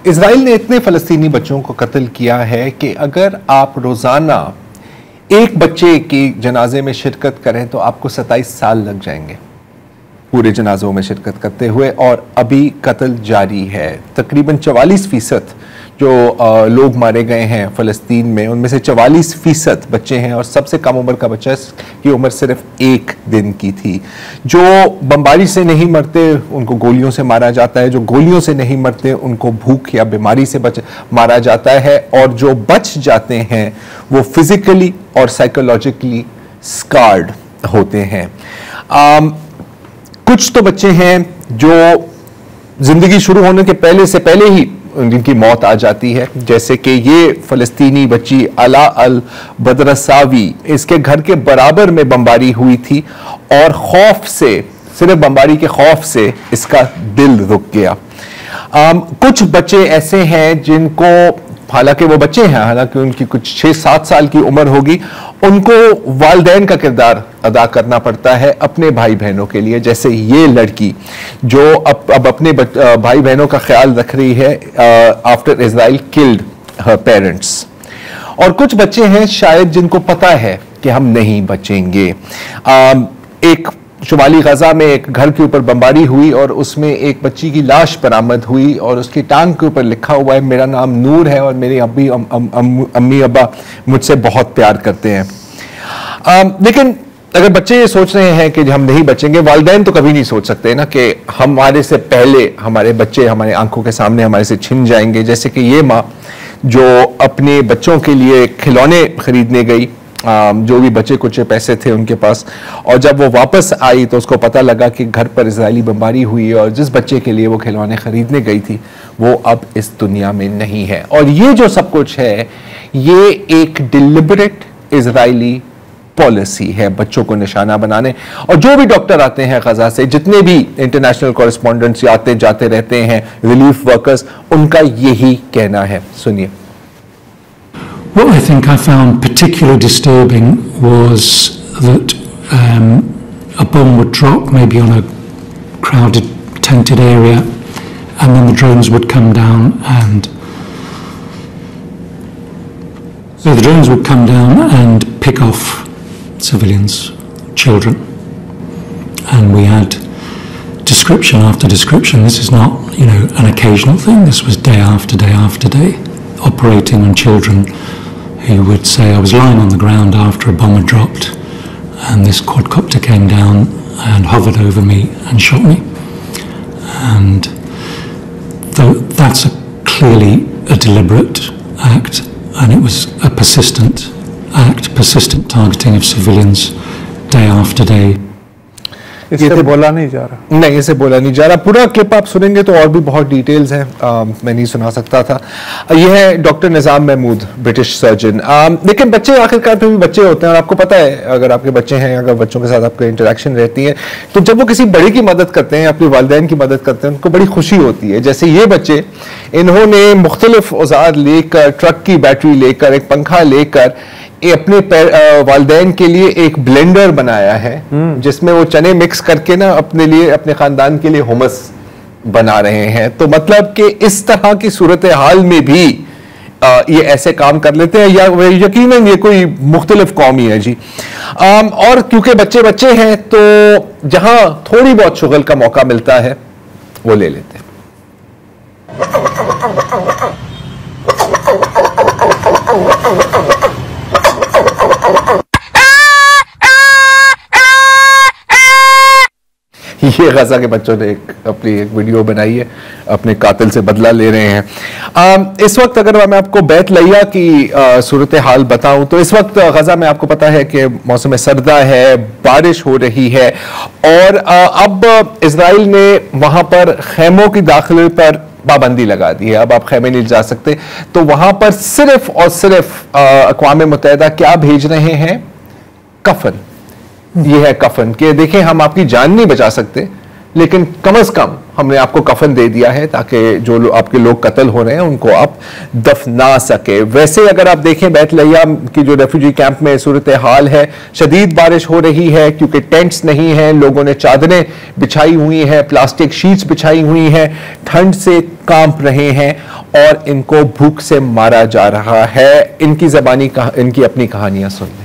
Israel ने इतने फ़लस्तीनी बच्चों को कत्ल किया है कि अगर आप रोज़ाना एक बच्चे के जनाजे में शिरकत करें तो आपको 27 साल लग जाएंगे पूरे जनाजों में शिरकत करते हुए, और अभी कत्ल जारी है। तकरीबन 44% जो लोग मारे गए हैं फ़लस्तीन में, उनमें से 44% बच्चे हैं और सबसे कम उम्र का बच्चा की उम्र सिर्फ 1 दिन की थी। जो बमबारी से नहीं मरते उनको गोलियों से मारा जाता है, जो गोलियों से नहीं मरते उनको भूख या बीमारी से मारा जाता है, और जो बच जाते हैं वो फिजिकली और साइकोलॉजिकली स्कार्ड होते हैं। कुछ तो बच्चे हैं जो जिंदगी शुरू होने के पहले ही जिनकी मौत आ जाती है, जैसे कि ये फ़लस्तीनी बच्ची अला अल बदरसावी, इसके घर के बराबर में बमबारी हुई थी और खौफ से, सिर्फ बमबारी के खौफ से इसका दिल रुक गया। कुछ बच्चे ऐसे हैं जिनको, हालांकि वो बच्चे हैं, हालांकि उनकी कुछ 6-7 साल की उम्र होगी, उनको वालिदैन का किरदार अदा करना पड़ता है अपने भाई बहनों के लिए, जैसे ये लड़की जो अब अपने भाई बहनों का ख्याल रख रही है after Israel killed her parents. और कुछ बच्चे हैं शायद जिनको पता है कि हम नहीं बचेंगे। एक शुमाली गजा में एक घर के ऊपर बमबारी हुई और उसमें एक बच्ची की लाश बरामद हुई और उसकी टांग के ऊपर लिखा हुआ है, मेरा नाम नूर है और मेरी अम्मी अब्बा मुझसे बहुत प्यार करते हैं। लेकिन अगर बच्चे ये सोच रहे हैं कि हम नहीं बचेंगे, वालिदैन तो कभी नहीं सोच सकते ना कि हमारे से पहले हमारे बच्चे हमारे आंखों के सामने हमारे से छिन जाएंगे। जैसे कि ये माँ जो अपने बच्चों के लिए खिलौने खरीदने गई, जो भी बचे कुछ पैसे थे उनके पास, और जब वो वापस आई तो उसको पता लगा कि घर पर इजरायली बमबारी हुई और जिस बच्चे के लिए वो खिलौने खरीदने गई थी वो अब इस दुनिया में नहीं है। और ये जो सब कुछ है ये एक डिलिबरेट इजरायली पॉलिसी है बच्चों को निशाना बनाने। और जो भी डॉक्टर आते हैं गजा से, जितने भी इंटरनेशनल कॉरेस्पॉन्डेंट्स आते जाते रहते हैं, रिलीफ वर्कर्स, उनका यही कहना है। सुनिए। What I think I found particularly disturbing was that a bomb would drop maybe on a crowded, tented area, and then the drones would come down and pick off civilians, children, and we had description after description. This is not, an occasional thing. This was day after day after day, operating on children. He would say, I was lying on the ground after a bomb had dropped and this quadcopter came down and hovered over me and shot me. And that's clearly a deliberate act, and it was a persistent act, persistent targeting of civilians day after day. इससे बोला नहीं जा रहा। नहीं, इसे बोला नहीं जा रहा। पूरा क्लिप आप सुनेंगे तो और भी बहुत डिटेल्स हैं, मैं नहीं सुना सकता था। यह है डॉक्टर निज़ाम महमूद, ब्रिटिश सर्जन। लेकिन बच्चे आखिरकार फिर भी बच्चे होते हैं, और आपको पता है अगर आपके बच्चे हैं, अगर बच्चों के साथ आपका इंटरेक्शन रहती है तो जब वो किसी बड़े की मदद करते हैं, अपने वालिदैन की मदद करते हैं, उनको बड़ी खुशी होती है। जैसे ये बच्चे, इन्होंने मुख्तलिफ औजार लेकर, ट्रक की बैटरी लेकर, एक पंखा लेकर अपने वालिदैन के लिए एक ब्लेंडर बनाया है जिसमें वो चने मिक्स करके ना अपने लिए, अपने खानदान के लिए हुमस बना रहे हैं। तो मतलब कि इस तरह की सूरत हाल में भी ये ऐसे काम कर लेते हैं, या यकीनन ये कोई मुख्तलिफ कौम ही है जी। और क्योंकि बच्चे बच्चे हैं तो जहां थोड़ी बहुत शुगल का मौका मिलता है वो ले लेते हैं। ये गजा के बच्चों ने अपनी एक वीडियो बनाई है, अपने कातिल से बदला ले रहे हैं। इस वक्त अगर मैं आपको बैत लैया की सूरत हाल बताऊं तो इस वक्त गजा में आपको पता है कि मौसम सर्दा है, बारिश हो रही है, और अब इजराइल ने वहां पर खैमों की दाखिले पर पाबंदी लगा दी है। अब आप खैमे नहीं जा सकते। तो वहां पर सिर्फ और सिर्फ अक़वाम मुत्तहिदा क्या भेज रहे हैं? कफन। ये है कफन, कि देखें हम आपकी जान नहीं बचा सकते लेकिन कम से कम हमने आपको कफन दे दिया है ताकि जो आपके लोग कत्ल हो रहे हैं उनको आप दफना सके। वैसे अगर आप देखें बैत लहिया की जो रेफ्यूजी कैंप में सूरत हाल है, शदीद बारिश हो रही है क्योंकि टेंट्स नहीं हैं, लोगों ने चादरें बिछाई हुई हैं, प्लास्टिक शीट्स बिछाई हुई हैं, ठंड से कांप रहे हैं और इनको भूख से मारा जा रहा है। इनकी जबानी इनकी अपनी कहानियां सुन लें।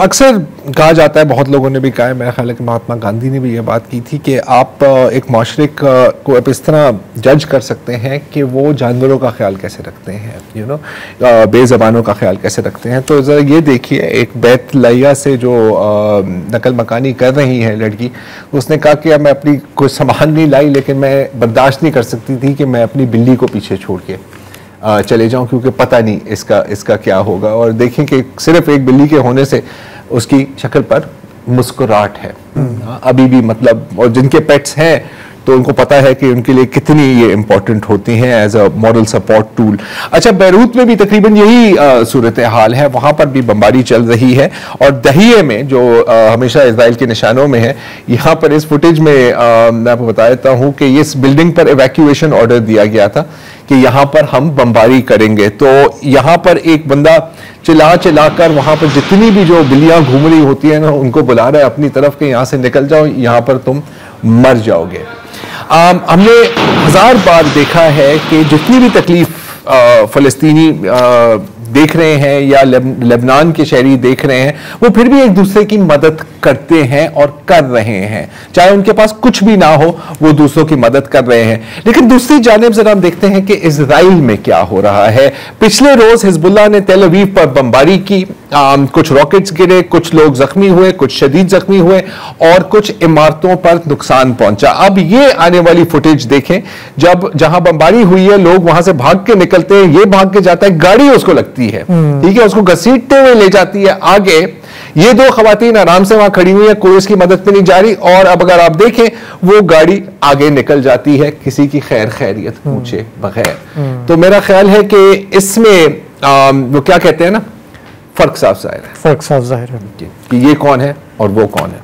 अक्सर कहा जाता है, बहुत लोगों ने भी कहा है, मेरा ख्याल है कि महात्मा गांधी ने भी ये बात की थी कि आप एक माशरे को आप इस तरह जज कर सकते हैं कि वो जानवरों का ख्याल कैसे रखते हैं, यू नो, बेज़बानों का ख्याल कैसे रखते हैं। तो ज़रा ये देखिए, एक बैत लहिया से जो नकल मकानी कर रही है लड़की, उसने कहा कि अब मैं अपनी कोई सामान नहीं लाई, लेकिन मैं बर्दाश्त नहीं कर सकती थी कि मैं अपनी बिल्ली को पीछे छोड़ के चले जाऊं, क्योंकि पता नहीं इसका क्या होगा। और देखें कि सिर्फ एक बिल्ली के होने से उसकी शक्ल पर मुस्कुराहट है अभी भी, मतलब, और जिनके पेट्स हैं तो उनको पता है कि उनके लिए कितनी ये इंपॉर्टेंट होती हैं as a moral support tool. अच्छा, बैरूत में भी तकरीबन यही सूरत हाल है, वहां पर भी बमबारी चल रही है। और दहिए में जो हमेशा इजराइल के निशानों में है, यहाँ पर इस फुटेज में मैं आपको बता देता हूँ कि इस बिल्डिंग पर इवैक्यूएशन ऑर्डर दिया गया था कि यहाँ पर हम बमबारी करेंगे। तो यहाँ पर एक बंदा चिल्ला कर वहां पर जितनी भी जो बिल्लियां घूम रही होती है ना, उनको बुला रहा है अपनी तरफ के यहाँ से निकल जाओ, यहाँ पर तुम मर जाओगे। हमने 1000 बार देखा है कि जितनी भी तकलीफ फलस्तीनी देख रहे हैं या लेबनान के शहरी देख रहे हैं, वो फिर भी एक दूसरे की मदद करते हैं और कर रहे हैं, चाहे उनके पास कुछ भी ना हो, वो दूसरों की मदद कर रहे हैं। लेकिन दूसरी जानिब जरा हम देखते हैं कि इजराइल में क्या हो रहा है। पिछले रोज हिजबुल्लाह ने तेल अवीव पर बमबारी की, कुछ रॉकेट्स गिरे, कुछ लोग जख्मी हुए, कुछ शदीद जख्मी हुए और कुछ इमारतों पर नुकसान पहुंचा। अब ये आने वाली फुटेज देखें, जब जहां बमबारी हुई है लोग वहां से भाग के निकलते हैं, ये भाग के जाता है, गाड़ी उसको लगती है, ठीक है, उसको घसीटते हुए ले जाती है आगे। ये दो खवातीन आराम से वहां खड़ी हुई है, कोई उसकी मदद में नहीं जा रही, और अब अगर आप देखें वो गाड़ी आगे निकल जाती है किसी की खैर खैरियत पूछे बगैर। तो मेरा ख्याल है कि इसमें वो क्या कहते हैं ना, फर्क साफ जाहिर है, फर्क साफ जाहिर है कि ये कौन है और वो कौन है।